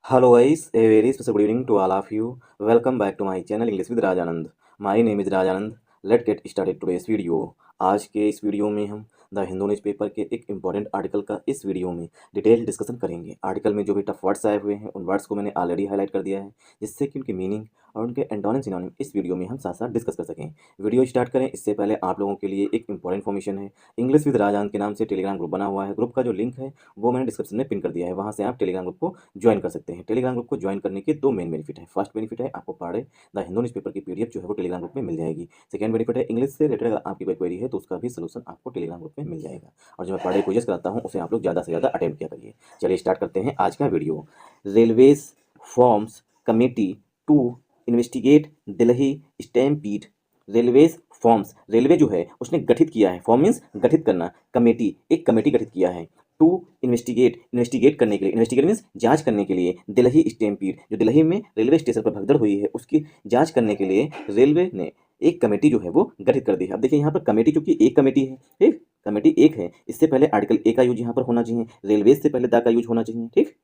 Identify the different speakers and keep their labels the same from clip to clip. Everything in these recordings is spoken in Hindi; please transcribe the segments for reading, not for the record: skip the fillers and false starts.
Speaker 1: Hello guys, a very special good evening to all of you. Welcome back to my channel English with Rajanand. My name is Rajanand. Let's get started today's video. आज के इस वीडियो में हम द हिंदू न्यूज़पेपर के एक इम्पॉर्टेंट आर्टिकल का इस वीडियो में डिटेल डिस्कशन करेंगे। आर्टिकल में जो भी टफ वर्ड्स आए हुए हैं उन वर्ड्स को मैंने ऑलरेडी हाईलाइट कर दिया है, जिससे कि उनके मीनिंग और उनके एंटोनिम सिनोनिम इस वीडियो में हम साथ साथ डिस्कस कर सकें। वीडियो स्टार्ट करें इससे पहले आप लोगों के लिए एक इंपॉर्टेंट इन्फॉर्मेशन है। इंग्लिश विद राजान के नाम से टेलीग्राम ग्रुप बना हुआ है। ग्रुप का जो लिंक है वो मैंने डिस्क्रिप्शन में पिन कर दिया है, वहाँ से आप टेलीग्राम ग्रुप को ज्वाइन कर सकते हैं। टेलीग्राम ग्रुप को ज्वाइन करने के दो मेन बेनिफिट है। फर्स्ट बेनिफिट है आपको पढ़े द हिंदू न्यूज़पेपर की पीडीएफ जो है वो टेलीग्राम ग्रुप में मिल जाएगी। सेकंड बेनिफिट है इंग्लिश से रिलेटेड अगर आपकी कोई क्वेरी है तो उसका भी सोल्यूशन आपको टेलीग्राम ग्रुप में मिल जाएगा। और जो मैं पढ़े क्विज़ कराता हूँ उसे आप लोग ज़्यादा से ज़्यादा अटेम्प्ट किया करिए। चलिए स्टार्ट करते हैं आज का video. Railways forms committee to investigate Delhi stampede. Railways forms, railway जो है उसने गठित किया है, फॉर्म मीन्स गठित करना, कमेटी एक कमेटी गठित किया है टू इन्वेस्टिगेट, इन्वेस्टिगेट करने के लिए, इन्वेस्टिगेट मीन्स जांच करने के लिए दिल्ली स्टैम्पीड, जो दिल्ली में रेलवे स्टेशन पर भगदड़ हुई है उसकी जांच करने के लिए रेलवे ने एक कमेटी जो है वो गठित कर दी है। अब देखिए यहाँ पर कमेटी चूंकि एक कमेटी है, ठीक, कमेटी एक है, इससे पहले आर्टिकल ए का यूज यहाँ पर होना चाहिए, रेलवे से पहले दा का यूज होना चाहिए, ठीक।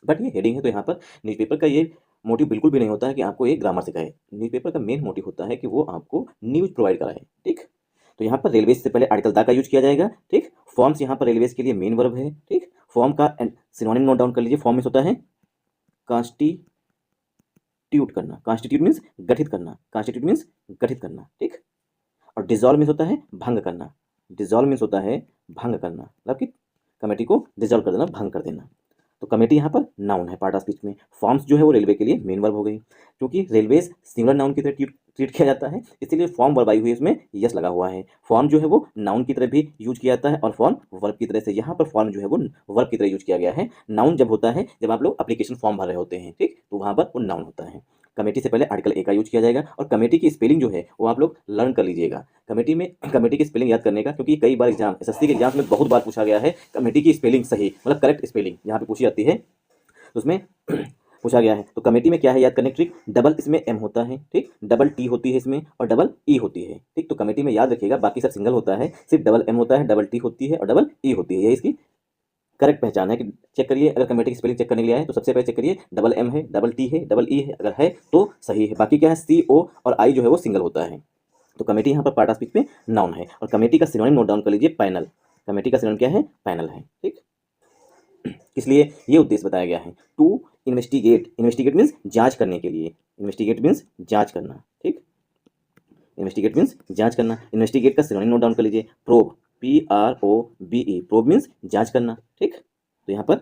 Speaker 1: बट ये हेडिंग है तो यहाँ पर न्यूज़पेपर का ये मोटिव बिल्कुल भी नहीं होता है कि आपको एक ग्रामर सिखाए। न्यूज़पेपर का मेन मोटिव होता है कि वो आपको न्यूज़ प्रोवाइड कराए, ठीक। तो यहाँ पर रेलवेज से पहले आर्टिकल दा का यूज किया जाएगा, ठीक। फॉर्म्स यहाँ पर रेलवेज के लिए मेन वर्ब है, ठीक। फॉर्म का सिनोनिम नोट डाउन कर लीजिए। फॉर्म मीन्स होता है कॉन्स्टिट्यूट करना, कॉन्स्टिट्यूट मीन्स गठित करना, कॉन्स्टिट्यूट मीन्स गठित करना, ठीक। और डिजॉल्व मीन्स होता है भंग करना, डिजॉल्व मीन्स होता है भंग करना, मतलब कि कमेटी को डिजॉल्व कर देना, भंग कर देना। तो कमेटी यहाँ पर नाउन है पार्ट ऑफ स्पीच में। फॉर्म्स जो है वो रेलवे के लिए मेन वर्ब हो गई, क्योंकि रेलवेज सिंगुलर नाउन की तरह ट्रीट किया जाता है, इसीलिए फॉर्म वर्ब आई हुई है, इसमें यस लगा हुआ है। फॉर्म जो है वो नाउन की तरह भी यूज किया जाता है और फॉर्म वर्ब की तरह से, यहाँ पर फॉर्म जो है वो वर्ब की तरह यूज किया गया है। नाउन जब होता है जब आप लोग एप्लीकेशन फॉर्म भर रहे होते हैं, ठीक, तो वहाँ पर वो नाउन होता है। कमेटी से पहले आर्टिकल ए का यूज किया जाएगा और कमेटी की स्पेलिंग जो है वो आप लोग लर्न कर लीजिएगा। कमेटी में कमेटी की स्पेलिंग याद करने का, क्योंकि कई बार एग्जाम एसएससी के एग्जाम में बहुत बार पूछा गया है कमेटी की स्पेलिंग सही, मतलब करेक्ट स्पेलिंग यहाँ पे पूछी जाती है, तो उसमें पूछा गया है। तो कमेटी में क्या है याद करने की ट्रिक, डबल इसमें एम होता है, ठीक, डबल टी होती है इसमें और डबल ई होती है, ठीक। तो कमेटी में याद रखिएगा, बाकी सब सिंगल होता है, सिर्फ डबल एम होता है, डबल टी होती है और डबल ई होती है। ये इसकी करेक्ट पहचान है कि चेक करिए, अगर कमेटी की स्पेलिंग चेक करने के लिए आए तो सबसे पहले चेक करिए डबल एम है, डबल टी है, डबल ई है, अगर है तो सही है। बाकी क्या है, सी ओ और आई जो है वो सिंगल होता है। तो कमेटी यहाँ पर पार्ट ऑफ स्पीच में नाउन है। और कमेटी का सिनोनिम नोट डाउन कर लीजिए, पैनल। कमेटी का सिनोनिम क्या है, पैनल है, ठीक। इसलिए ये उद्देश्य बताया गया है टू इन्वेस्टिगेट, इन्वेस्टिगेट मीन्स जांच करने के लिए, इन्वेस्टिगेट मीन्स जांच करना, ठीक। इन्वेस्टिगेट मीन्स जांच करना। इन्वेस्टिगेट का सिनोनिम नोट डाउन कर लीजिए, प्रोब, PROBE, प्रोब मीन्स जांच करना, ठीक। तो यहाँ पर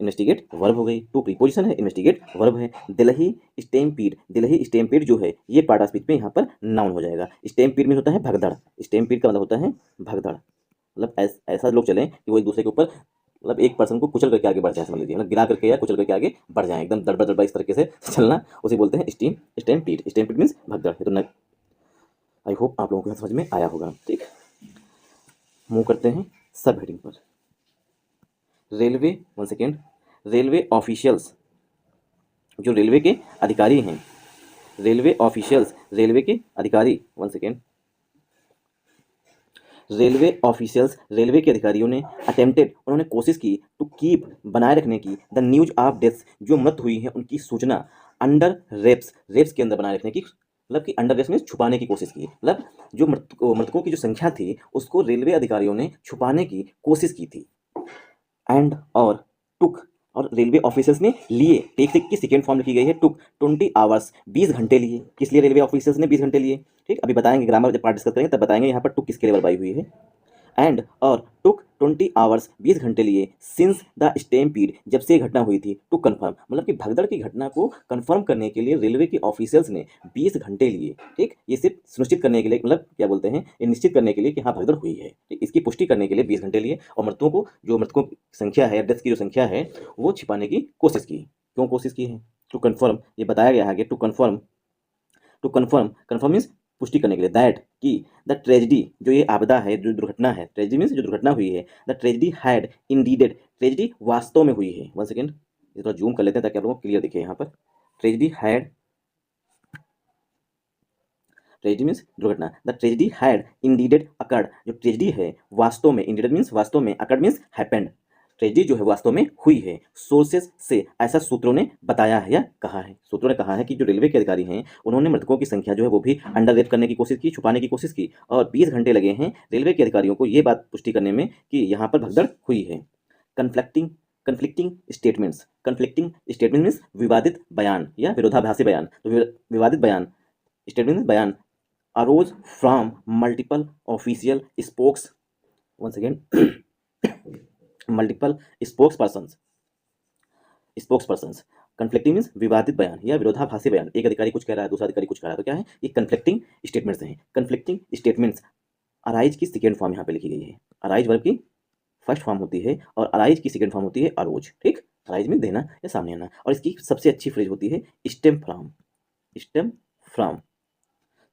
Speaker 1: इन्वेस्टिगेट वर्ब हो गई, टू प्रीपोजिशन है, इन्वेस्टिगेट वर्ब है। दिल्ली स्टैम्पीड, दिल्ली स्टैम्पीड जो है ये पार्ट ऑफ स्पीच में यहाँ पर नाउन हो जाएगा। स्टैम्पीड मीन्स होता है भगदड़, स्टैम्पीड का मतलब होता है भगदड़, मतलब ऐसा लोग चलें कि वो एक दूसरे के ऊपर, मतलब एक पर्सन को कुचल करके आगे बढ़ जाए, समझ लीजिए, मतलब गिरा करके या कुचल करके आगे बढ़ जाए, एकदम दड़बड़ दड़बड़ इस तरीके से चलना, उसे बोलते हैं स्टैम्पीड। स्टैम्पीड मीन्स भगदड़। ये तो आई होप आप लोगों को समझ में आया होगा, ठीक। मूव करते हैं सब हेडिंग पर। Railway, one second, railway officials, जो रेलवे के अधिकारी हैं, रेलवे ऑफिशियल्स, रेलवे के अधिकारी, one second, railway officials, railway के अधिकारियों ने अटेम्प्टेड, उन्होंने कोशिश की, टू कीप, बनाए रखने की, द न्यूज ऑफ डेथ्स, जो मृत हुई है उनकी सूचना, अंडर रेप्स, रेप्स के अंदर बनाए रखने की, मतलब कि अंडर रेप्स में छुपाने की कोशिश की, मतलब जो मृतकों की जो संख्या थी उसको रेलवे अधिकारियों ने छुपाने की कोशिश की थी। एंड और टुक, और रेलवे ऑफिसर्स ने लिए, टेक की सेकेंड फॉर्म लिखी गई है, टुक 20 आवर्स, 20 घंटे लिए। किस लिए रेलवे ऑफिसर्स ने 20 घंटे लिए, ठीक, अभी बताएंगे, ग्रामर जब पार्ट डिस्कस करेंगे तब बताएंगे यहाँ पर टुक किसके लिए वर्ब आई हुई है। एंड और टुक 20 आवर्स, 20 घंटे लिए, सिंस द स्टैम्पीड, जब से घटना हुई थी, टू कन्फर्म, मतलब कि भगदड़ की घटना को कन्फर्म करने के लिए रेलवे के ऑफिसर्स ने 20 घंटे लिए, ठीक। ये सिर्फ सुनिश्चित करने के लिए, मतलब क्या बोलते हैं, ये निश्चित करने के लिए कि हाँ भगदड़ हुई है, ठीक, इसकी पुष्टि करने के लिए 20 घंटे लिए। और मृतकों की संख्या है, डेथ की जो संख्या है वो छिपाने की कोशिश की। क्यों कोशिश की है, टू कन्फर्म, ये बताया गया है आगे, to confirm, to confirm, confirm means पुष्टि करने के लिए, दैट कि द ट्रेजिडी, जो ये आपदा है, जो दुर्घटना है, ट्रेजिडी मीन्स जो दुर्घटना हुई है, द ट्रेजिडी हैड इंडीडेड, ट्रेजिडी वास्तव में हुई है, वन सेकेंड, ये थोड़ा जूम कर लेते हैं ताकि आप लोगों को क्लियर दिखे यहाँ पर। ट्रेजिडी हैड, ट्रेजिडी मीन्स दुर्घटना, द ट्रेजिडी हैड इंडीडेड अकर्ड, जो ट्रेजिडी है वास्तव में, इंडीडेड मीन्स वास्तव में, अकर्ड मीन्स हैपेंड, ट्रेजेडी जो है वास्तव में हुई है। सोर्सेस से ऐसा सूत्रों ने बताया है या कहा है। सूत्रों ने कहा है कि जो रेलवे के अधिकारी हैं उन्होंने मृतकों की संख्या जो है वो भी अंडर रेट करने की कोशिश की, छुपाने की कोशिश की, और 20 घंटे लगे हैं रेलवे के अधिकारियों को ये बात पुष्टि करने में कि यहाँ पर भगदड़ हुई है। Conflicting conflicting statements, conflicting statement means विवादित बयान या विरोधाभासी बयान। तो विवादित बयान, स्टेटमेंट बयान arrows from multiple official spokes, once again multiple spokes persons. Conflicting means विवादित बयान या विरोधाभासी बयान। एक अधिकारी कुछ कह रहा है, दूसरा अधिकारी कुछ कह रहा है, तो क्या है ये कन्फ्लिक्टिंग स्टेटमेंट्स हैं। कन्फ्लिक्टिंग स्टेटमेंट्स अराइज की सेकेंड फॉर्म यहाँ पे लिखी गई है। अराइज वर्ब की फर्स्ट फॉर्म होती है और अराइज की सेकेंड फॉर्म होती है अरोज। ठीक, अराइज में देना या सामने आना, और इसकी सबसे अच्छी फ्रेज होती है स्टेम फ्रॉम, स्टेम फ्रॉम।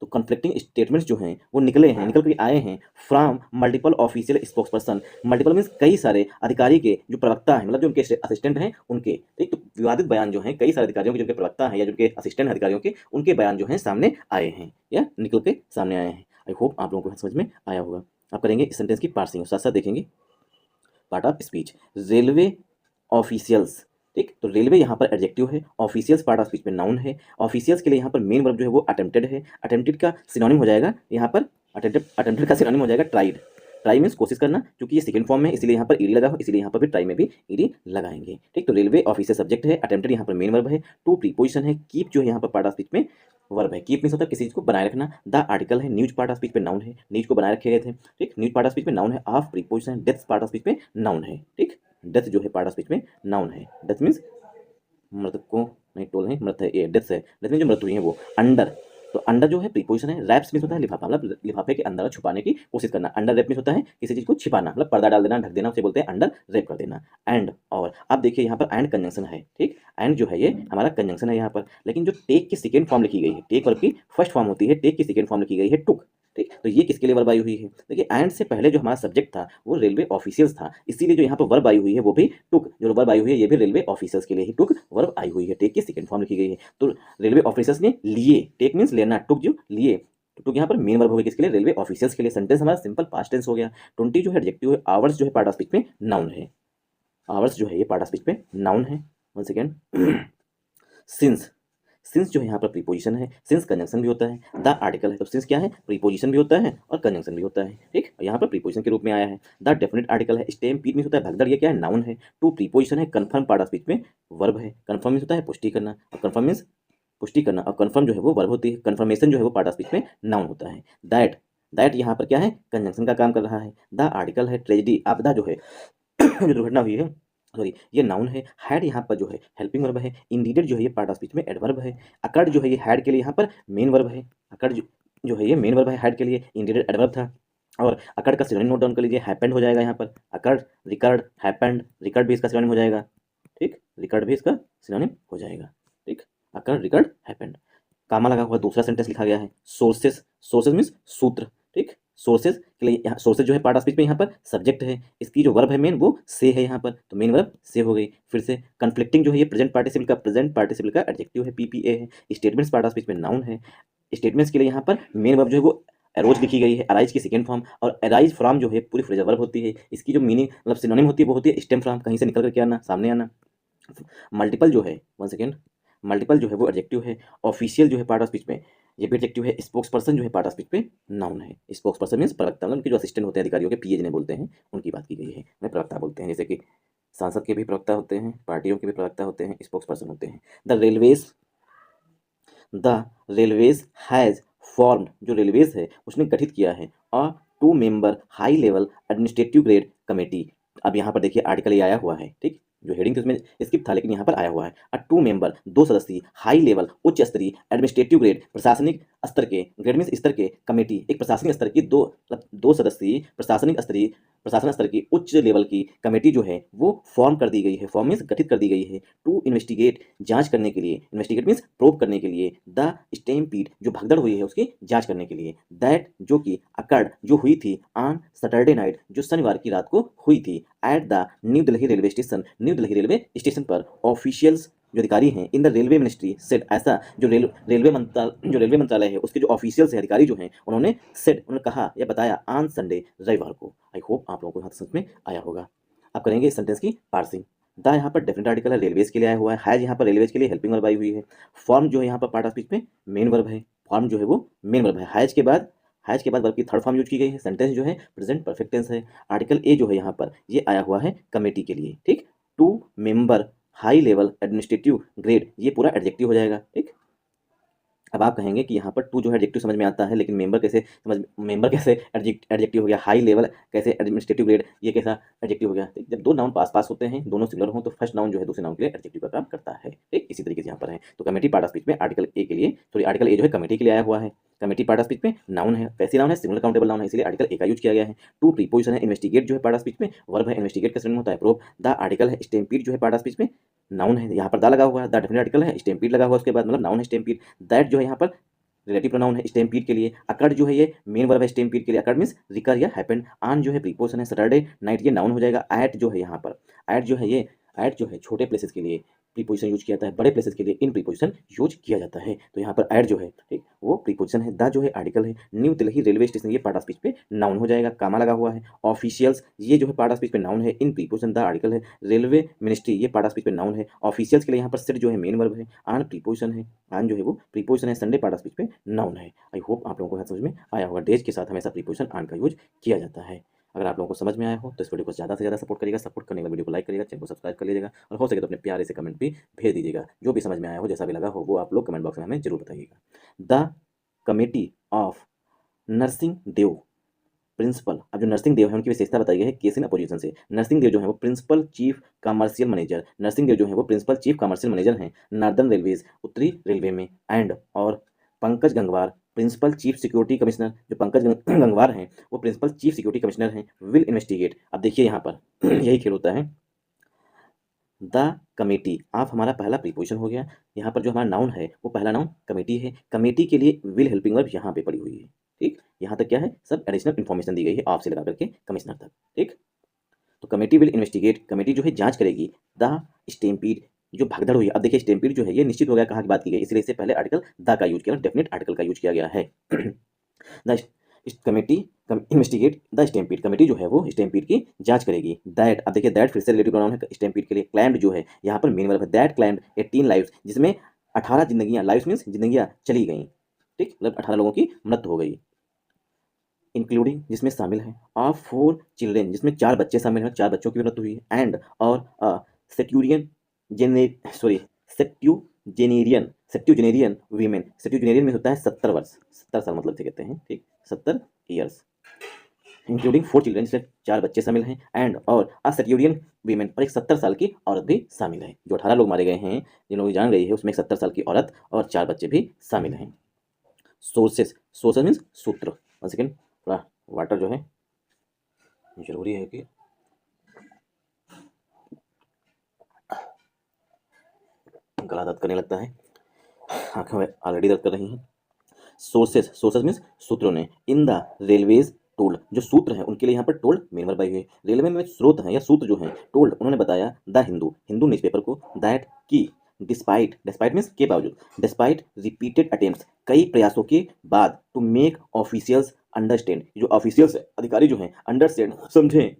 Speaker 1: तो कन्फ्लिक्टिंग स्टेटमेंट्स जो हैं वो निकल के आए हैं from multiple official spokes person. Multiple means कई सारे अधिकारी के जो प्रवक्ता हैं, मतलब जो उनके असिस्टेंट हैं उनके। ठीक, तो विवादित बयान जो हैं कई सारे अधिकारियों के, जो उनके प्रवक्ता हैं या जो उनके असिस्टेंट अधिकारियों के, उनके बयान जो हैं सामने आए हैं या निकल के सामने आए हैं। आई होप आप लोगों को समझ में आया होगा। आप करेंगे इस सेंटेंस की पार्सिंग, साथ साथ देखेंगे part of speech. Railway officials, ठीक, तो रेलवे यहाँ पर एडजेक्टिव है, ऑफिशियल्स पार्ट ऑफ स्पीच में नाउन है। ऑफिशियल्स के लिए यहाँ पर मेन वर्ब जो है वो अटेम्प्टेड है। अटेम्प्टेड का सिनोनिम हो जाएगा यहाँ पर, अटेम्प्टेड का सिनोनिम हो जाएगा ट्राइड। ट्राई मीन्स कोशिश करना, क्योंकि ये सेकंड फॉर्म में इसलिए यहाँ पर ईडी लगा हो, इसलिए यहाँ पर भी ट्राई में भी ईडी लगाएंगे। ठीक, तो रेलवे ऑफिशियल सब्जेक्ट है, अटेम्प्टेड यहाँ पर मेन वर्ब है, टू प्रीपोजिशन है, कीप जो है यहाँ पर पार्ट ऑफ स्पीच में वर्ब है। कीप मीन्स होता है किसी चीज को बनाए रखना। द आर्टिकल है, न्यूज पार्ट ऑफ स्पीच में नाउन है, न्यूज को बनाए रखे गए थे। ठीक, न्यूज पार्ट ऑफ स्पीच में नाउन है। Of preposition, death part of speech में नाउन है। ठीक, डेथ जो है पार्ट ऑफ स्पीच में नाउन है। डेथ मीन्स मृतक को नहीं टोल नहीं, मृत है ये डेथ है, डेथ मीन जो मृत हुई है वो। अंडर, तो अंडर जो है प्रीपोजिशन है। रैप्स मीन्स होता है लिफाफा, मतलब लिफाफे के अंदर छुपाने की कोशिश करना। अंडर रैप मीन्स होता है किसी चीज को छिपाना, मतलब पर्दा डाल देना, ढक देना, उसे बोलते हैं अंडर रैप कर देना। एंड, और अब देखिए यहाँ पर एंड कंजंक्शन है। ठीक, एंड जो है ये हमारा कंजंक्शन है यहाँ पर, लेकिन जो टेक की सेकेंड फॉर्म लिखी गई है, टेक वर्ब की फर्स्ट फॉर्म होती है, टेक की सेकेंड फॉर्म लिखी गई है टुक। ठीक, तो ये किसके लिए वर्ब आई हुई है? देखिए एंड से पहले जो हमारा सब्जेक्ट था वो रेलवे ऑफिशियल्स था, इसीलिए जो यहाँ पर वर्ब आई हुई है वो भी टुक। जो वर्ब आई हुई है ये भी रेलवे ऑफिशियल्स के लिए ही टुक वर्ब आई हुई है। टेक की सेकंड फॉर्म लिखी गई है, तो रेलवे ऑफिशियल्स ने लिए, टेक मीन्स लेना, टुक जो लिए, तो टुक यहाँ पर मेन वर्ब हो गया किसके लिए? रेलवे ऑफिशियल्स के लिए। सेंटेंस हमारा सिंपल पास्ट टेंस हो गया। 20 जो है एडजेक्टिव है, आवर्स जो है पार्ट ऑफ स्पीच में नाउन है, आवर्स जो है ये पार्ट ऑफ स्पीच में नाउन है। वन सेकेंड, सिंस, सिंस जो है यहाँ पर प्रीपोजिशन है, सिंस कंजंक्शन भी होता है। द आर्टिकल है, तो सिंस क्या है? प्रीपोजिशन भी होता है और कंजंक्शन भी होता है। ठीक, यहाँ पर प्रीपोजिशन के रूप में आया है। द डेफिनेट आर्टिकल है, स्टेम पीट मीन्स होता है भगदड़, ये क्या है? नाउन है। टू प्रीपोजिशन है, कन्फर्म पार्ट ऑफ स्पीच में वर्ब है। कन्फर्म मीन्स होता है पुष्टि करना, और कन्फर्म मीन्स पुष्टि करना, और कन्फर्म जो है वो वर्ब होती है। कन्फर्मेशन जो है वो पार्ट ऑफ स्पीच में नाउन होता है। दैट, दैट यहाँ पर क्या है? कंजंक्शन का काम कर रहा है। द आर्टिकल है, ट्रेजेडी आपदा जो है जो दुर्घटना हुई है, सॉरी ये नाउन है। हैड यहाँ पर जो है हेल्पिंग वर्ब है। इंडीडेड जो है ये पार्ट ऑफ स्पीच में एडवर्ब है। अकर्ड जो है ये हैड के लिए यहाँ पर मेन वर्ब है। अकर्ड जो है ये मेन वर्ब है हैड के लिए, इंडीडेड एडवर्ब था। और अकर्ड का सिनोनिम नोट डाउन कर लीजिए, हैपेंड हो जाएगा यहाँ पर। अकर्ड, रिकर्ड, हैपेंड, रिकर्ड भी इसका सिनोनिम हो जाएगा। ठीक, रिकर्ड भी इसका सिनोनिम हो जाएगा। ठीक, अकर्ड, रिकर्ड, हैपेंड। कामा लगा हुआ दूसरा सेंटेंस लिखा गया है, सोर्सेस, सोर्सेस मीन्स सूत्र। ठीक, सोर्सेज के लिए यहाँ सोर्सेज जो है पार्ट ऑफ स्पीच में यहाँ पर सब्जेक्ट है, इसकी जो वर्ब है मेन वो से है यहाँ पर, तो मेन वर्ब से हो गई। फिर से कन्फ्लिक्टिंग जो है ये प्रेजेंट पार्टिसिपल का एडजेक्टिव है, पीपीए है। स्टेटमेंट्स पार्ट ऑफ स्पीच में नाउन है। स्टेटमेंट्स के लिए यहाँ पर मेन वर्ब जो है वो अरोज लिखी गई है, अराइज की सेकेंड फॉर्म, और अराइज फ्रॉम जो है पूरी फ्रेजल वर्ब होती है। इसकी जो मीनिंग मतलब सिनोनिम होती है वो होती है स्टेम फ्रॉम, कहीं से निकल करके आना, सामने आना। मल्टीपल जो है, वन सेकेंड, मल्टीपल जो है वो एडजेक्टिव है। ऑफिशियल जो है पार्ट ऑफ स्पीच में ये भी एडजेक्टिव है। स्पोक्स पर्सन जो है पार्ट ऑफ स्पीच में नाउन है। स्पोक्स पर्सन मीन्स प्रवक्ता, मतलब उनके जो असिस्टेंट होते हैं अधिकारियों के, पीए जिन्हें बोलते हैं, उनकी बात की गई है, उन्हें प्रवक्ता बोलते हैं। जैसे कि सांसद के भी प्रवक्ता होते हैं, पार्टियों के भी प्रवक्ता होते हैं, स्पोक्स पर्सन होते हैं। द रेलवेज हैज़ फॉर्म्ड, जो रेलवेज है उसने गठित किया है, अ 2 member high level administrative grade committee. अब यहाँ पर देखिए आर्टिकल ये आया हुआ है, ठीक, जो हेडिंग थी उसमें स्किप था लेकिन यहाँ पर आया हुआ है। 2 मेंबर, 2 सदस्यीय, हाई लेवल उच्च स्तरीय, एडमिनिस्ट्रेटिव ग्रेड प्रशासनिक स्तर के, ग्रेड मीन्स स्तर के, कमेटी एक प्रशासनिक स्तर की, 2 सदस्यीय प्रशासन स्तर की उच्च लेवल की कमेटी जो है वो फॉर्म कर दी गई है। फॉर्म मीन्स गठित कर दी गई है। टू इन्वेस्टिगेट, जांच करने के लिए, इन्वेस्टिगेट मीन्स प्रोब करने के लिए, द स्टैम्पीड जो भगदड़ हुई है उसकी जांच करने के लिए, दैट जो कि अकर्ड जो हुई थी, ऑन सैटरडे नाइट जो शनिवार की रात को हुई थी, at the new Delhi railway station, new Delhi railway station पर, ऑफिशियल्स जो अधिकारी हैं, इन द रेलवे मिनिस्ट्री सेड, ऐसा जो रेलवे मंत्रालय है उसके जो ऑफिशियल्स हैं, अधिकारी जो हैं, उन्होंने कहा या बताया ऑन संडे, रविवार को। आई होप आप लोगों को यहाँ समझ में आया होगा। अब करेंगे इस सेंटेंस की पार्सिंग। द यहाँ पर डेफिनेट आर्टिकल है, रेलवेज के लिए आया हुआ है। हैज यहाँ पर रेलवेज के लिए हेल्पिंग वर्ब आई हुई है। फॉर्म जो है यहाँ पर पार्ट ऑफ स्पीच में मेन वर्ब है। फॉर्म जो है वो मेन वर्ब है। हैज के बाद वर्ब की थर्ड फॉर्म यूज की गई है। सेंटेंस जो है प्रेजेंट परफेक्ट टेंस है। आर्टिकल ए जो है यहाँ पर ये आया हुआ है कमेटी के लिए, ठीक। Two member high level administrative grade, ये पूरा एडजेक्टिव हो जाएगा, ठीक। अब आप कहेंगे कि यहाँ पर टू जो है एडजेक्टिव समझ में आता है, लेकिन मेंबर कैसे एडजेक्टिव हो गया, हाई लेवल कैसे एडमिनिस्ट्रेटिव ग्रेड, ये कैसा एडजेक्टिव हो गया, ठीक। जब दो नाउन पास पास होते हैं, दोनों सिमिलर हों, तो फर्स्ट नाउन जो है दूसरे नाउन के लिए एडजेक्टिव का काम करता है, ठीक। इसी तरीके से यहाँ पर है। तो कमेटी पार्ट ऑफ स्पीच में आर्टिकल ए के लिए, सॉरी आर्टिकल ए जो है कमेटी के लिए आया हुआ है। कमेटी पार्ट ऑफ स्पीच में नाउन है, कैसी नाउन है, सिंगुलर काउंटेबल नाउन है, इसलिए आर्टिकल ए का यूज किया गया है। टू प्रीपोजिशन है, इन्वेस्टिगेट जो है पार्ट ऑफ स्पीच में वर्ब है, इन्वेस्टिगेट का सिनोनिम होता है प्रोब। द आर्टिकल है, स्टैम्पीड जो है पार्ट ऑफ स्पीच में नाउन है, यहाँ पर दा लगा हुआ है, द डेफिनेट आर्टिकल है, स्टैम्पीड लगा हुआ है उसके बाद, मतलब नाउन है स्टैम्पीड। दैट जो है यहाँ पर रिलेटिव प्रोनाउन है स्टैम्पीड के लिए। अकर्ड जो है ये मेन वर्ब है स्टैम्पीड के लिए। अकर्ड मींस रिकर या हैपेंड। ऑन जो है प्रीपोजिशन है। सैटरडे नाइट ये नाउन हो जाएगा। एट जो है यहाँ पर, एट जो है छोटे प्लेसेस के लिए प्रीपोजिशन यूज किया जाता है, बड़े प्लेसेस के लिए इन प्रीपोजिशन यूज किया जाता है। तो यहाँ पर एट जो है, ठीक, वो प्रीपोजिशन है। द जो है आर्टिकल है। न्यू दिल्ली रेलवे स्टेशन ये पार्ट ऑफ स्पीच पे नाउन हो जाएगा, कामा लगा हुआ है। ऑफिशियल्स ये जो है पार्ट ऑफ स्पीच पे नाउन है, इन प्रीपोजिशन द आर्टिकल है। रेलवे मिनिस्ट्री ये पार्ट ऑफ स्पीच पे नाउन है। ऑफिशियल्स के लिए यहाँ पर सिट जो है मेन वर्ब है। आन प्रीपोजिशन है, आन जो है वो प्रीपोजिशन है। संडे पार्ट ऑफ स्पीच पे नाउन है। आई होप आप लोगों को समझ में आया होगा। डेज के साथ हमेशा प्रीपोजिशन आन का यूज किया जाता है। अगर आप लोगों को समझ में आया हो तो इस वीडियो को ज़्यादा से ज़्यादा सपोर्ट करिएगा। सपोर्ट करने के बाद वीडियो को लाइक करिएगा, चैनल को सब्सक्राइब कर लीजिएगा, और हो सके तो अपने प्यारे से कमेंट भी भेज दीजिएगा। जो भी समझ में आया हो, जैसा भी लगा हो, वो आप लोग कमेंट बॉक्स में हमें जरूर बताइएगा। The committee of Narsingh Dev principal. अब जो नरसिंह देव है उनकी विशेषता बताई गई है केस इन अपोजिशन से। नरसिंह देव जो है वो principal chief commercial manager, Narsingh Dev जो है वो प्रिंसिपल चीफ कमर्शियल मैनेजर हैं नॉर्दर्न रेलवेज, उत्तरी रेलवे में। एंड और Pankaj Gangwar principal chief security commissioner, जो पंकज गंगवार हैं वो प्रिंसिपल चीफ सिक्योरिटी कमिश्नर हैं, विल इन्वेस्टिगेट। अब देखिए यहाँ पर यही खेल होता है। द कमेटी ऑफ हमारा पहला प्रीपोजिशन हो गया। यहाँ पर जो हमारा नाउन है वो पहला नाउन कमेटी है। कमेटी के लिए विल हेल्पिंग वर्ब यहाँ पे पड़ी हुई है, ठीक। यहाँ तक क्या है, सब एडिशनल इन्फॉर्मेशन दी गई है ऑफ से लगा करके कमिश्नर तक, ठीक। तो कमेटी विल इन्वेस्टिगेट, कमेटी जो है जांच करेगी। द स्टैम्पीड जो भगदड़ हुई, अब देखिए स्टैम्पीड जो है ये निश्चित हो गया कहाँ की बात की गई, इसलिए इससे पहले आर्टिकल द का यूज किया, डेफिनेट आर्टिकल का यूज किया गया है। The committee investigate the stampede, committee जो है वो स्टैम्पीड की जांच करेगी। दैट, अब देखिए दैट फिर से रिलेटिव प्रोनाउन है स्टैम्पीड के लिए। क्लाइम्ड जो है यहाँ पर मेन वर्ब है। दैट क्लाइम्ड 18 लाइव्स, जिसमें 18 जिंदगियां, लाइव्स मीन्स जिंदगियां चली गई, ठीक, मतलब 18 लोगों की मृत्यु हो गई। इंक्लूडिंग जिसमें शामिल है। ऑफ 4 चिल्ड्रेन जिसमें 4 बच्चे शामिल हैं, 4 बच्चों की मृत्यु हुई है। एंड और सेक्यूरियन जेने सॉरी सेप्ट्यूजेनेरियन वीमेन, सेप्ट्यूजेनेरियन में होता है 70 वर्ष, 70 साल मतलब से कहते हैं, ठीक, 70 ईयर्स। इंक्लूडिंग 4 चिल्ड्रेन, जिसमें 4 बच्चे शामिल हैं। एंड और अ सेक्यूरियन वीमेन, और एक 70 साल की औरत भी शामिल है। जो 18 लोग मारे गए हैं, जिन लोगों की जान गई है, उसमें एक 70 साल की औरत और 4 बच्चे भी शामिल हैं। सोर्सेस, सोर्सेस मीन्स सूत्र। वन सेकेंड, थोड़ा वाटर जो है जरूरी है कि गला दर्द करने लगता है, आंखें ऑलरेडी दर्द कर रही हैं। सोर्सेस, सोर्सेस मीन्स सूत्रों ने। इन द रेलवेज टोल्ड, जो सूत्र हैं उनके लिए यहाँ पर टोल्ड मेन वर्ब आई हुई है। रेलवे में स्रोत हैं या सूत्र जो हैं, टोल्ड उन्होंने बताया द हिंदू, हिंदू न्यूज़पेपर को, दैट की डिस्पाइट, डिस्पाइट मीन्स के बावजूद, डिस्पाइट रिपीटेड अटेम्प्ट्स, कई प्रयासों के बाद, टू मेक ऑफिशियल्स अंडरस्टैंड, जो ऑफिशियल्स अधिकारी जो हैं अंडरस्टैंड समझें,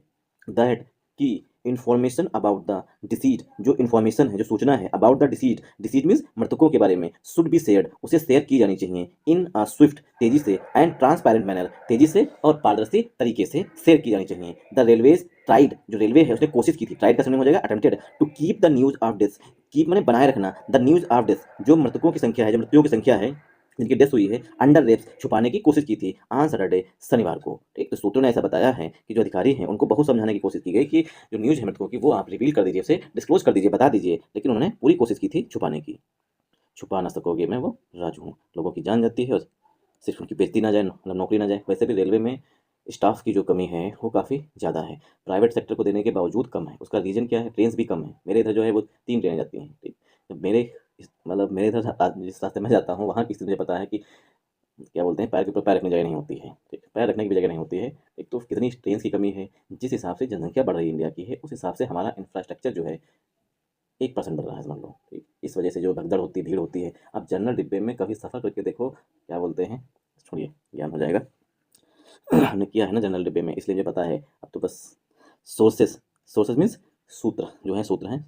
Speaker 1: दैट की इन्फॉर्मेशन अबाउट द डिसीज, जो इन्फॉर्मेशन है, जो सूचना है, about the disease, disease means मृतकों के बारे में, शुड बी शेयर्ड, उसे शेयर की जानी चाहिए। इन अ स्विफ्ट, तेजी से, एंड ट्रांसपेरेंट मैनर, तेजी से और पारदर्शी तरीके से शेयर की जानी चाहिए। द रेलवेज ट्राइड, जो रेलवे है उसने कोशिश की थी, ट्राइड का समय हो जाएगा attempted, to keep the news of death, keep मैंने बनाए रखना, द न्यूज ऑफ डेथ, जो मृतकों की संख्या है, जो मृत्युओं की संख्या है, जिनकी डेथ हुई है, अंडर रेप्स, छुपाने की कोशिश की थी, ऑन सैटरडे, शनिवार को, ठीक। तो सूत्रों ने ऐसा बताया है कि जो अधिकारी हैं उनको बहुत समझाने की कोशिश की गई कि जो न्यूज़ है मृतकों की वो आप रिवील कर दीजिए, उसे डिस्क्लोज कर दीजिए, बता दीजिए, लेकिन उन्होंने पूरी कोशिश की थी छुपाने की। छुपा ना सकोगे मैं वो राजू हूँ, लोगों की जान जाती है और सिर्फ उनकी बेइज्जती ना जाए, मतलब नौकरी ना जाए। वैसे भी रेलवे में स्टाफ की जो कमी है वो काफ़ी ज़्यादा है, प्राइवेट सेक्टर को देने के बावजूद कम है। उसका रीज़न क्या है, ट्रेन भी कम है। मेरे इधर जो है वो 3 ट्रेनें जाती हैं, ठीक। जब मतलब मेरे इधर जिस रास्ते में जाता हूँ वहाँ की स्थिति मुझे पता है कि क्या बोलते हैं, पैर के ऊपर पैर रखने की जगह नहीं होती है, ठीक, पैर रखने की भी जगह नहीं होती है। एक तो कितनी ट्रेन की कमी है, जिस हिसाब से जनसंख्या बढ़ रही है इंडिया की है, उस हिसाब से हमारा इंफ्रास्ट्रक्चर जो है 1% बढ़ रहा है, समझ लो, ठीक। इस वजह से जो भगदड़ होती है, भीड़ होती है। अब जनरल डिब्बे में कभी सफ़र करके देखो, क्या बोलते हैं, छोड़िए ज्ञान हो जाएगा। हमने किया है ना जनरल डिब्बे में, इसलिए मुझे पता है। अब तो बस सोर्सेस सोर्सेज मीन्स सूत्र जो है, सूत्र हैं।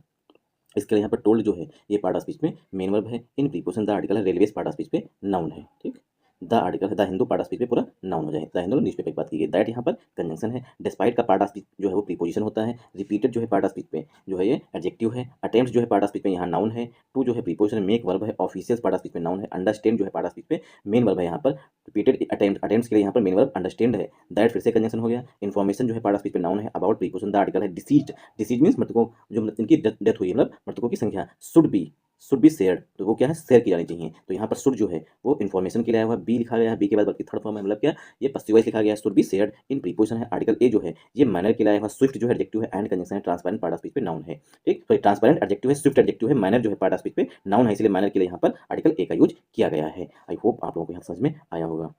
Speaker 1: इसके लिए यहाँ पर टोल्ड जो है ये पार्ट ऑफ स्पीच में मेन वर्ब है। इन प्रीपोजिशन द आर्टिकल है, रेलवेज पार्ट ऑफ स्पीच पे नाउन है। ठीक, द आर्टिकल है, the Hindu part of speech पे पूरा नाउन हो जाए। द हिंदू न्यूज़पेपर की बात की गई। दैट यहाँ पर कंजंक्शन है। डिस्पाइट का पार्ट ऑफ स्पीच जो है वो प्रीपोजिशन होता है। रिपीटेड जो है पार्ट ऑफ स्पीच पे जो है ये एडजेक्टिव है। अटेम्प्ट जो है पार्ट ऑफ स्पीच पे यहाँ नाउन है। टू जो है प्रीपोजिशन, मेक वर्ब है। ऑफिशियल्स पार्ट ऑफ स्पीच पे नाउन है। अंडरस्टैंड जो है पार्ट ऑफ स्पीच पे मेन वर्ब है। यहाँ पर रिपीटेड अटेम्प्ट्स के लिए यहाँ पर मेन वर्ब अंडरस्टैंड है। दैट फिर से कंजंक्शन हो गया। इन्फॉर्मेशन जो है पार्ट ऑफ स्पीच पे नाउन है। अबाउट प्रीपोजिशन द आर्टिकल है। डिसीज्ड, डिसीज मीन्स मृतकों जो इनकी डेथ हुई है, मतलब मृतकों की संख्या। शुड बी शेयर्ड, तो वो क्या है, शेयर की जानी चाहिए। तो यहाँ पर शुड जो है वो इन्फॉर्मेशन के लिए आया हुआ, बी लिखा गया है, बी के बाद बल्कि थर्ड फॉर्म है, मतलब क्या ये पस्सिव वॉइस लिखा गया है। Should be shared in preposition है। आर्टिकल ए जो है ये मैनर के लिए आया हुआ। स्विफ्ट जो है एडजेक्टिव है। एंड कंजंक्शन है। ट्रांसपेरेंट पार्ट ऑफ स्पीच पे नाउन है। ठीक, तो ट्रांसपेरेंट एडजेक्टिव है, स्विफ्ट एडजेक्टिव है, मैनर जो है पार्ट ऑफ स्पीच पे नाउन है, इसलिए मैनर के लिए यहाँ पर आर्टिकल ए का यूज किया गया है। आई होप आप लोगों को यहाँ समझ में आया होगा।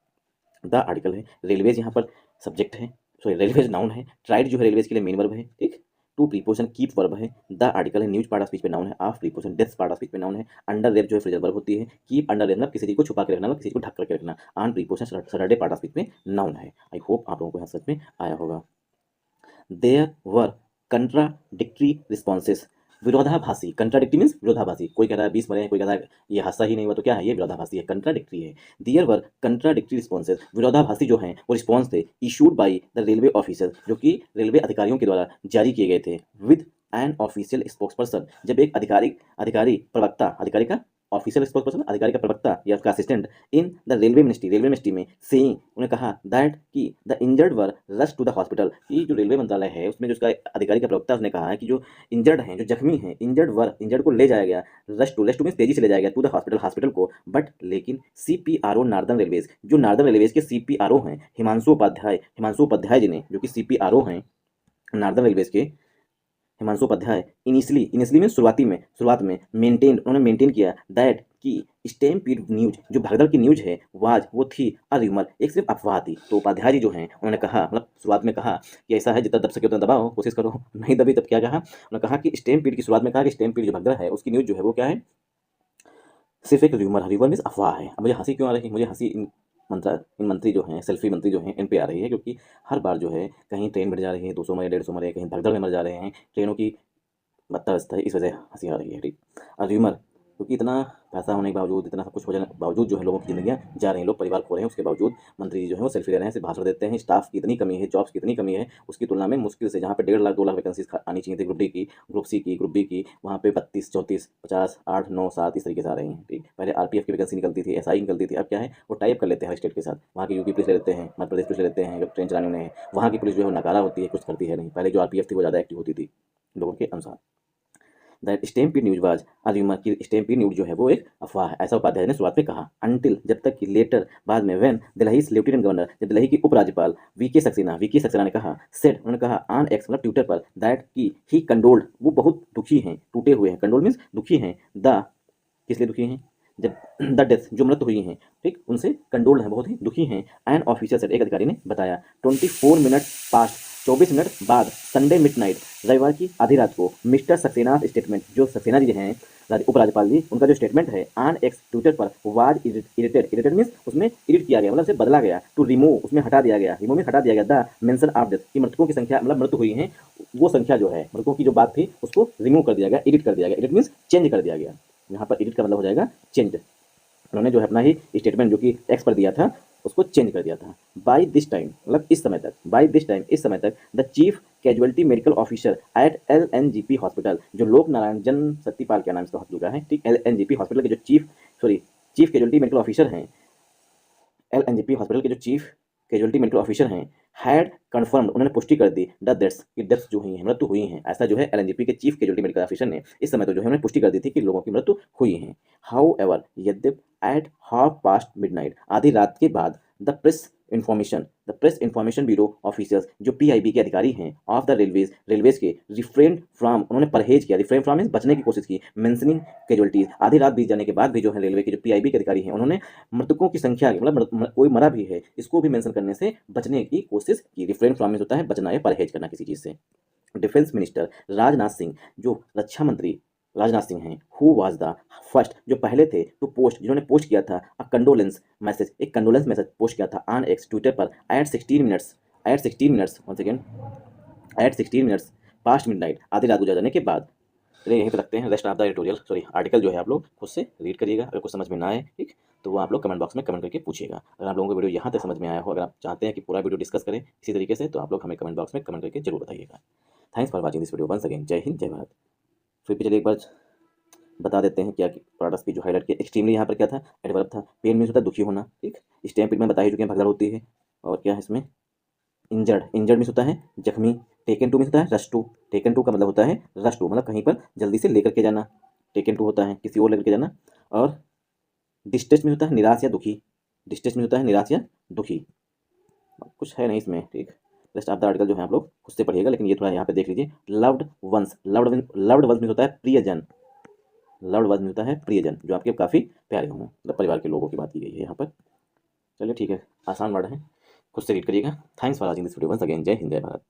Speaker 1: द आर्टिकल है। रेलवेज यहाँ पर सब्जेक्ट है, सॉरी रेलवेज नाउन है। ट्राइड जो है रेलवेज के लिए मेन वर्ब है। ठीक, टू प्रीपोजिशन कीप वर्ब है। द आर्टिकल है। न्यूज पार्ट ऑफ स्पीच पे नाउन है। Of preposition death part of speech पे नाउन है। अंडर रेप जो है फ्रेजल वर्ब होती है। कीप अंडर रेप मतलब किसी चीज को छुपा के रखना, मतलब किसी को ढक करके रखना। On preposition Saturday part of speech में नाउन है। आई होप आप लोगों को यहाँ समझ में आया होगा। देयर वर कंट्राडिक्टरी रिस्पॉन्सेस, विरोधाभासी। कंट्राडिक्टरी मीन्स विरोधाभासी। कोई कह रहा है 20 मरे हैं, कोई कह रहा है ये हादसा ही नहीं हुआ, तो क्या है ये विरोधाभासी है, कंट्राडिक्टरी है। दियर वर कंट्राडिक्टरी रिस्पॉन्सेज, विरोधाभासी जो हैं वो रिस्पॉन्स थे issued by the railway officer, जो कि रेलवे अधिकारियों के द्वारा जारी किए गए थे। विद एन ऑफिशियल स्पोक्सपर्सन, जब एक अधिकारी प्रवक्ता, अधिकारी का ऑफिशियल स्पोक्सपर्सन, अधिकारी का प्रवक्ता या उसका assistant in the railway ministry में सेइंग, उन्हें कहा दैट कि the injured were rush to the hospital, कि जो रेलवे मंत्रालय है उसमें जो उसका अधिकारी का प्रवक्ता उसने कहा है कि जो इंजर्ड हैं, जो जख्मी हैं, इंजर्ड को ले जाया गया, रश टू मीन तेजी से ले जाया गया, टू द हॉस्पिटल को। बट लेकिन CPRO नार्दर्न रेलवेज, जो नार्दर्न रेलवेज के CPRO हैं, हिमांशु उपाध्याय जी ने, जो कि CPRO हैं नार्दर्न रेलवेज के, हिमांशु उपाध्याय, इनिशियली में शुरुआत में उन्होंने मेंटेन किया दैट कि स्टैम्पीड न्यूज, जो भगदड़ की न्यूज है वो थी अ र्यूमर, एक सिर्फ अफवाह थी। तो उपाध्याय जी जो हैं उन्होंने कहा, मतलब शुरुआत में कहा कि ऐसा है, जितना दब सके उतना दबाओ, कोशिश करो, नहीं दबी तब क्या कहा, उन्होंने कहा कि स्टैम्पीड की शुरुआत में कहा कि स्टैम्पीड जो भगदड़ है उसकी न्यूज जो है वो क्या है, सिर्फ एक र्यूमर मीन्स अफवाह है। अब मुझे हंसी क्यों आ रही है, मुझे हंसी इन मंत्री जो हैं, सेल्फी मंत्री जो हैं, इन पे आ रही है, क्योंकि हर बार जो है कहीं ट्रेन बढ़ जा रही है, 200 मरे, 150 मरे, कहीं भगदड़ में मर जा रहे हैं, ट्रेनों की बदतर है, इस वजह हंसी आ रही है। ठीक, र्यूमर, क्योंकि इतना पैसा होने के बावजूद, इतना सब कुछ हो जाने के बावजूद जो है लोगों की ज़िंदगियाँ जा रही हैं, लोग परिवार खो रहे हैं, उसके बावजूद मंत्री जो है वो सेल्फी ले रहे हैं, सिर्फ भाषण देते हैं। स्टाफ की इतनी कमी है, जॉब्स की इतनी कमी है, उसकी तुलना में मुश्किल से जहाँ पे 1.5 लाख 2 लाख वैकेंसीज आनी चाहिए थी, ग्रुप डी की, ग्रुप सी की, ग्रुप बी की, वहाँ पे 32 34 50 8 9 7 इस तरीके से आ रही हैं। ठीक, पहले RPF की वैकेंसी निकलती थी, SI निकलती थी, अब क्या है वो टाइप कर लेते हैं हर स्टेट के साथ। वहाँ की UP पुलिस ले लेते हैं, मध्य प्रदेश पुलिस ले लेते हैं, जब ट्रेन चलाने उन्हें है, वहाँ की पुलिस जो है वो नकारा होती है, कुछ करती है नहीं। पहले जो RPF थी वो ज़्यादा एक्टिव होती थी लोगों के अनुसार। That stampede news was a rumour, की स्टैम्पीड न्यूज जो है वो एक अफवाह है, ऐसा उपाध्याय ने शुरुआत में कहा। अंटिल, जब तक कि लेटर, बाद में, व्हेन दिल्ली लेफ्टिनेंट गवर्नर, जब दिल्ली की उपराज्यपाल VK सक्सेना ने कहा, सेड, उन्होंने कहा ऑन एक्स मतलब ट्विटर पर, दैट कि ही कंडोल्ड, वो बहुत दुखी हैं, टूटे हुए हैं, कंडोल मीन्स दुखी हैं, द किस लिए दुखी हैं, जब द डेथ जो मृत्यु हुई हैं, ठीक, उनसे कंडोल्ड हैं, बहुत ही दुखी हैं। एन ऑफिसर सेड, एक अधिकारी ने बताया। 24 मिनट पास्ट, 24 मिनट बाद, संडे मिडनाइट, रविवार की आधी रात को, मिस्टर सक्सेना स्टेटमेंट, जो सक्सेना जी हैं उपराज्यपाल जी, उनका जो स्टेटमेंट है ऑन एक्स ट्विटर पर, वाज इरिटेड मीन्स उसमें एडिट किया गया, मतलब उसे बदला गया, टू रिमूव उसमें हटा दिया गया, रिमूव में हटा दिया गया, द मेंशन ऑफ डेथ की मृतकों की संख्या, मतलब मृत्यु हुई है वो संख्या जो है, मृतकों की जो बात थी उसको रिमूव कर दिया गया, एडिट कर दिया गया। एडिट मीन्स चेंज कर दिया गया, यहाँ पर एडिट का मतलब हो जाएगा चेंज। उन्होंने जो है अपना ही स्टेटमेंट जो कि एक्स पर दिया था उसको चेंज कर दिया था। बाय दिस टाइम मतलब इस समय तक, इस समय तक the chief casualty medical officer eight LNGP hospital, जो लोक नारायण जन शक्तिपाल के नाम से हॉस्पिटल का है, ठीक, LNGP हॉस्पिटल के जो चीफ कैजुअलिटी मेडिकल ऑफिसर हैं, LNGP हॉस्पिटल के जो चीफ कैजुअलिटी मेडिकल ऑफिसर हैं, हैड कन्फर्म्ड, उन्होंने पुष्टि कर दी, द डेथ्स की डेथ्स जो हुई हैं, मृत्यु हुई हैं, ऐसा जो है LNGP के चीफ कैजुअलिटी मेडिकल ऑफिसर ने इस समय तो जो है उन्होंने पुष्टि कर दी थी कि लोगों की मृत्यु हुई है। हाउ एवर, यद्यप, एट हाफ पास्ट मिडनाइट, आधी रात के बाद, the press information bureau officers, जो PIB के अधिकारी हैं, ऑफ द रेलवेज के, रिफ्रेन फ्रॉम, उन्होंने परहेज किया, रिफ्रेन फ्रॉम मीन्स बचने की कोशिश की, मेंशनिंग कैजुअलिटीज, आधी रात बीत जाने के बाद भी जो है रेलवे के जो PIB के अधिकारी हैं उन्होंने मृतकों की संख्या, मतलब कोई मरा भी है इसको भी मेंशन करने से बचने की कोशिश की। रिफ्रेन फ्रॉम मीन्स होता है बचना या परहेज करना किसी चीज़ से। डिफेंस मिनिस्टर राजनाथ सिंह, जो रक्षा मंत्री राजनाथ सिंह हैं, हु वाज द फर्स्ट, जो पहले थे, टू पोस्ट, जिन्होंने पोस्ट किया था अ कंडोलेंस मैसेज, एक कंडोलेंस मैसेज पोस्ट किया था ऑन एक्स ट्विटर पर at 16 minutes, one second, at 16 minutes past midnight, आधी रात गुजर जाने के बाद। चलिए यहीं पे रखते हैं। Rest of the editorial sorry article जो है आप लोग खुद से रीड करिएगा। अगर कुछ समझ में ना आए ठीक, तो वो आप लोग कमेंट बॉक्स में कमेंट करके पूछिएगा। अगर आप लोगों को वीडियो यहाँ तक समझ में आया हो, अगर आप चाहते हैं कि पूरा वीडियो डिस्कस करें इसी तरीके से, तो आप लोग हमें कमेंट बॉक्स में कमेंट करके जरूर बताइएगा। Thanks for watching this video once again. Jai Hind, जय भारत। फिर भी चलिए एक बार बता देते हैं क्या प्रोडक्ट्स की जो हाईलाइट किया। एक्सट्रीमली यहाँ पर क्या था, एडवर्ब था। पेन मीन्स होता है दुखी होना ठीक। स्टैम्प में बता ही चुके हैं, भगदड़ होती है। और क्या है इसमें, इंजर्ड, इंजर्ड मीन्स होता है जख्मी। टेकन टू मीन्स होता है रश टू। टेकन टू का मतलब होता है रश टू, मतलब कहीं पर जल्दी से लेकर के जाना। टेकन टू होता है किसी और लेकर के जाना। और डिस्ट्रेस में होता है निराश या दुखी। डिस्ट्रेस में होता है निराश या दुखी। कुछ है नहीं इसमें ठीक। जस्ट आप द आर्टिकल जो है आप लोग खुद से पढ़िएगा, लेकिन ये थोड़ा यहाँ पे देख लीजिए। लव्ड वंस, लव्ड वंस में होता है प्रियजन। लव्ड वंस में होता है प्रियजन, जो आपके काफ़ी प्यारे हों, मतलब परिवार के लोगों की बात की गई है यहाँ पर। चलिए ठीक है, आसान वर्ड है, खुद से रीड करिएगा। Thanks for watching this video once again. Jai Hind, जय भारत।